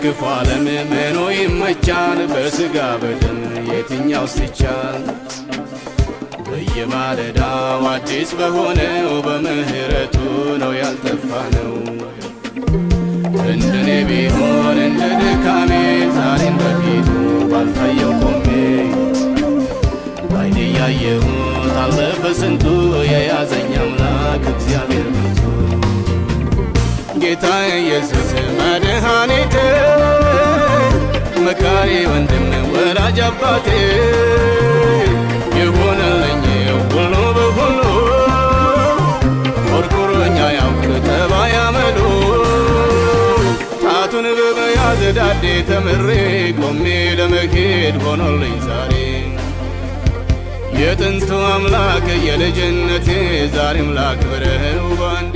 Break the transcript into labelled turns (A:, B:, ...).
A: ክፉ ዓለም ምኑ ይመቻል በሥጋ በደም የትኛውስ ይቻል በየማለዳው አዲስ በሆነው በምህረቱ ነው ያልጠፋነው እንደኔ ቢሆን እንደ ድካሜ ዛሬም በፊቱ ባልታየው ቆሜ ባይኔ ያየሁት አለፈ ስንቱ የያዘኝ አምላክ እግዚአብሔር ብርቱ ጌታ ኢየሱስ መድኃኒቴ መካሪ ወንድም ወላጅ አባቴ የሆነልኝ ሁሉ በሁሉ ኮርኩሮኛ ያውቅ ጠባይ አመሉ ጣቱን በመያዝ ዳዴ ተምሬ ቆሜ ለመሄድ ሆኖልኝ ዛሬ የጥንቱ አምላክ የልጅነቴ ዛሬም ላክብረው ባንድ